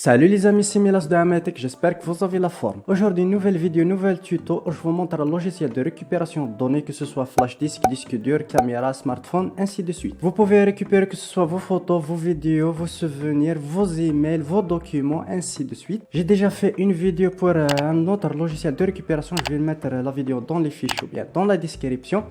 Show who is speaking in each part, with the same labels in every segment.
Speaker 1: Salut les amis, c'est Milas de Amatech, j'espère que vous avez la forme. Aujourd'hui, nouvelle vidéo, nouvelle tuto où je vous montre un logiciel de récupération de données, que ce soit flash disk, disque dur, caméra, smartphone, ainsi de suite. Vous pouvez récupérer que ce soit vos photos, vos vidéos, vos souvenirs, vos emails, vos documents, ainsi de suite. J'ai déjà fait une vidéo pour un autre logiciel de récupération, je vais mettre la vidéo dans les fiches ou bien dans la description.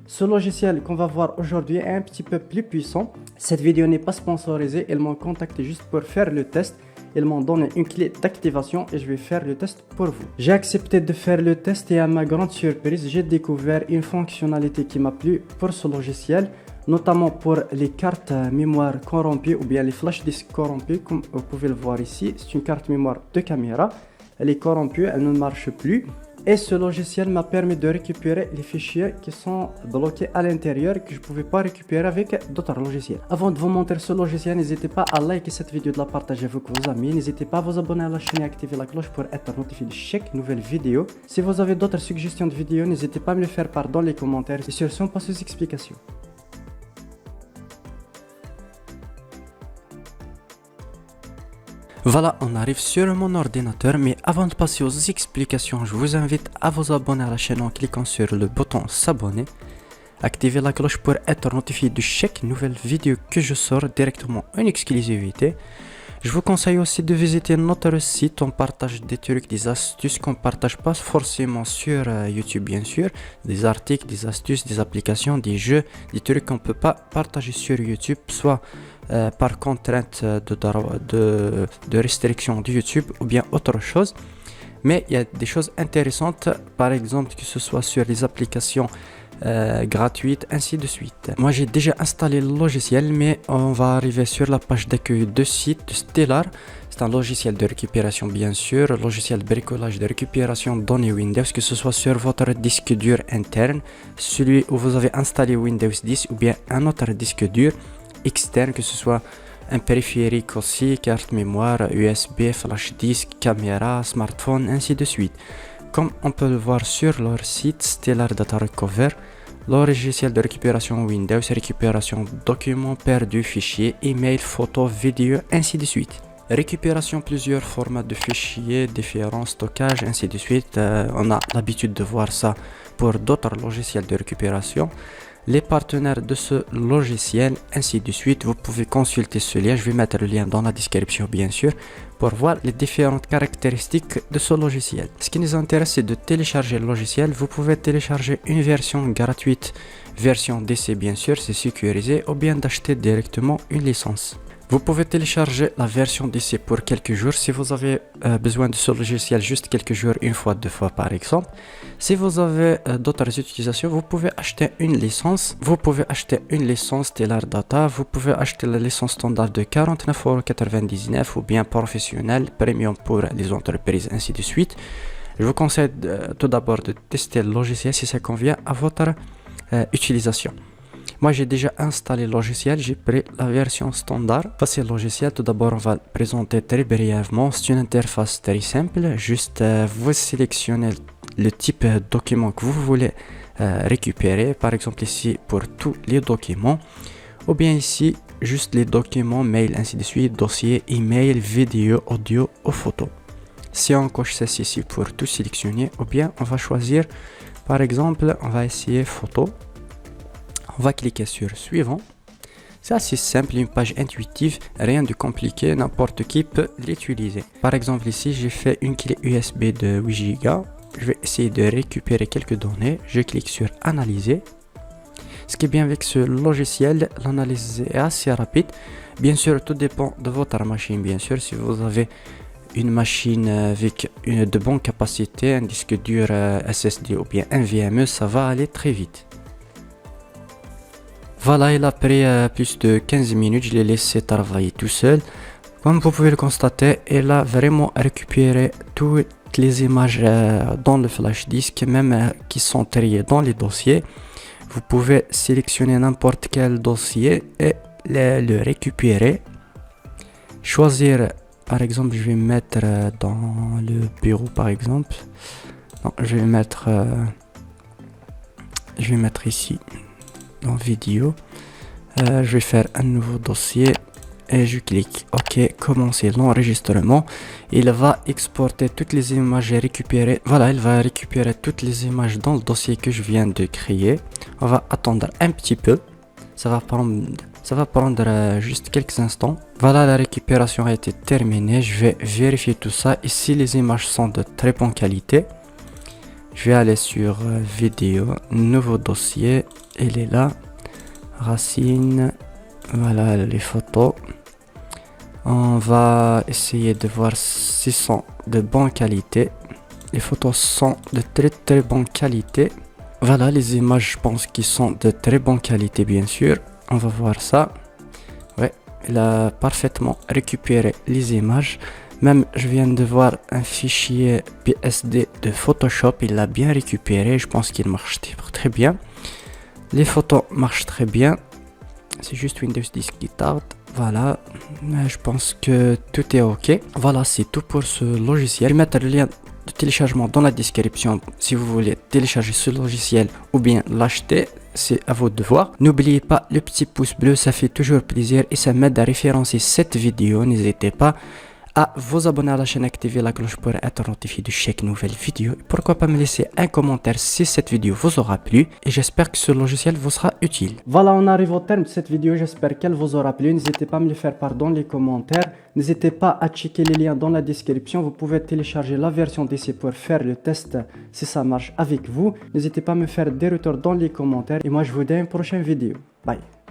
Speaker 1: Ce logiciel qu'on va voir aujourd'hui est un petit peu plus puissant. Cette vidéo n'est pas sponsorisée, ils m'ont contacté juste pour faire le test. Ils m'ont donné une clé d'activation et je vais faire le test pour vous. J'ai accepté de faire le test et à ma grande surprise, j'ai découvert une fonctionnalité qui m'a plu pour ce logiciel, notamment pour les cartes mémoire corrompues ou bien les flash disques corrompus, comme vous pouvez le voir ici. C'est une carte mémoire de caméra. Elle est corrompue, elle ne marche plus. Et ce logiciel m'a permis de récupérer les fichiers qui sont bloqués à l'intérieur que je ne pouvais pas récupérer avec d'autres logiciels. Avant de vous montrer ce logiciel, n'hésitez pas à liker cette vidéo, de la partager avec vos amis. N'hésitez pas à vous abonner à la chaîne et activer la cloche pour être notifié de chaque nouvelle vidéo. Si vous avez d'autres suggestions de vidéos, n'hésitez pas à me le faire part dans les commentaires. Et sur ce, on passe aux explications. Voilà, on arrive sur mon ordinateur, mais avant de passer aux explications, je vous invite à vous abonner à la chaîne en cliquant sur le bouton s'abonner. Activez la cloche pour être notifié de chaque nouvelle vidéo que je sors directement en exclusivité. Je vous conseille aussi de visiter notre site, on partage des trucs, des astuces qu'on ne partage pas forcément sur YouTube bien sûr. Des articles, des astuces, des applications, des jeux, des trucs qu'on ne peut pas partager sur YouTube, soit par contrainte de restriction de YouTube ou bien autre chose. Mais il y a des choses intéressantes, par exemple que ce soit sur les applications gratuites, ainsi de suite. Moi j'ai déjà installé le logiciel, mais on va arriver sur la page d'accueil de site de Stellar. C'est un logiciel de récupération bien sûr, logiciel de bricolage de récupération de données Windows, que ce soit sur votre disque dur interne, celui où vous avez installé Windows 10 ou bien un autre disque dur externe, que ce soit un périphérique aussi, carte mémoire, USB, flash disk, caméra, smartphone, ainsi de suite. Comme on peut le voir sur leur site Stellar Data Recover, leur logiciel de récupération Windows, récupération de documents perdus, fichiers, email, photos, vidéos, ainsi de suite. Récupération plusieurs formats de fichiers, différents stockages, ainsi de suite. On a l'habitude de voir ça pour d'autres logiciels de récupération. Les partenaires de ce logiciel, ainsi de suite. Vous pouvez consulter ce lien, je vais mettre le lien dans la description bien sûr, pour voir les différentes caractéristiques de ce logiciel. Ce qui nous intéresse, c'est de télécharger le logiciel. Vous pouvez télécharger une version gratuite, version d'essai bien sûr, c'est sécurisé, ou bien d'acheter directement une licence. Vous pouvez télécharger la version d'essai pour quelques jours si vous avez besoin de ce logiciel juste quelques jours, une fois, deux fois par exemple. Si vous avez d'autres utilisations, vous pouvez acheter une licence. Vous pouvez acheter une licence Stellar Data. Vous pouvez acheter la licence standard de 49,99 € ou bien professionnelle, premium pour les entreprises, ainsi de suite. Je vous conseille tout d'abord de tester le logiciel si ça convient à votre utilisation. Moi j'ai déjà installé le logiciel, j'ai pris la version standard. Voici le logiciel, tout d'abord on va le présenter très brièvement. C'est une interface très simple, juste vous sélectionnez le type de document que vous voulez récupérer. Par exemple ici pour tous les documents, ou bien ici juste les documents, mail, ainsi de suite, dossier, email, vidéo, audio ou photo. Si on coche ceci ici pour tout sélectionner, ou bien on va choisir, par exemple on va essayer photo. On va cliquer sur suivant. C'est assez simple, une page intuitive, rien de compliqué, n'importe qui peut l'utiliser. Par exemple ici j'ai fait une clé USB de 8 Go. Je vais essayer de récupérer quelques données. Je clique sur analyser. Ce qui est bien avec ce logiciel, l'analyse est assez rapide. Bien sûr tout dépend de votre machine bien sûr. Si vous avez une machine avec de bonnes capacités, un disque dur SSD ou bien un NVMe, ça va aller très vite. Voilà, il a pris plus de 15 minutes, je l'ai laissé travailler tout seul. Comme vous pouvez le constater, il a vraiment récupéré toutes les images dans le flash disk, même qui sont triées dans les dossiers. Vous pouvez sélectionner n'importe quel dossier et le récupérer. Choisir, par exemple, je vais mettre dans le bureau par exemple. Non, je vais mettre ici. Dans vidéo, je vais faire un nouveau dossier et je clique OK, commencer l'enregistrement. Il va exporter toutes les images et récupérer. Voilà, il va récupérer toutes les images dans le dossier que je viens de créer. On va attendre un petit peu. Ça va prendre juste quelques instants. Voilà, la récupération a été terminée. Je vais vérifier tout ça. Ici, les images sont de très bonne qualité. Je vais aller sur vidéo, nouveau dossier. Il est là. Racine. Voilà les photos. On va essayer de voir si sont de bonne qualité. Les photos sont de très bonne qualité. Voilà les images, je pense qu'ils sont de très bonne qualité, bien sûr. On va voir ça. Ouais, il a parfaitement récupéré les images. Même je viens de voir un fichier PSD de Photoshop, il l'a bien récupéré. Je pense qu'il marche très bien. Les photos marchent très bien. C'est juste Windows 10 qui tarde. Voilà, je pense que tout est ok. Voilà, c'est tout pour ce logiciel. Je vais mettre le lien de téléchargement dans la description si vous voulez télécharger ce logiciel ou bien l'acheter. C'est à vous de voir. N'oubliez pas le petit pouce bleu, ça fait toujours plaisir et ça m'aide à référencer cette vidéo. N'hésitez pas à vous abonner à la chaîne, activer la cloche pour être notifié de chaque nouvelle vidéo. Pourquoi pas me laisser un commentaire si cette vidéo vous aura plu et j'espère que ce logiciel vous sera utile. Voilà, on arrive au terme de cette vidéo, j'espère qu'elle vous aura plu. N'hésitez pas à me le faire part dans les commentaires. N'hésitez pas à checker les liens dans la description. Vous pouvez télécharger la version d'essai pour faire le test si ça marche avec vous. N'hésitez pas à me faire des retours dans les commentaires et moi je vous dis à une prochaine vidéo. Bye.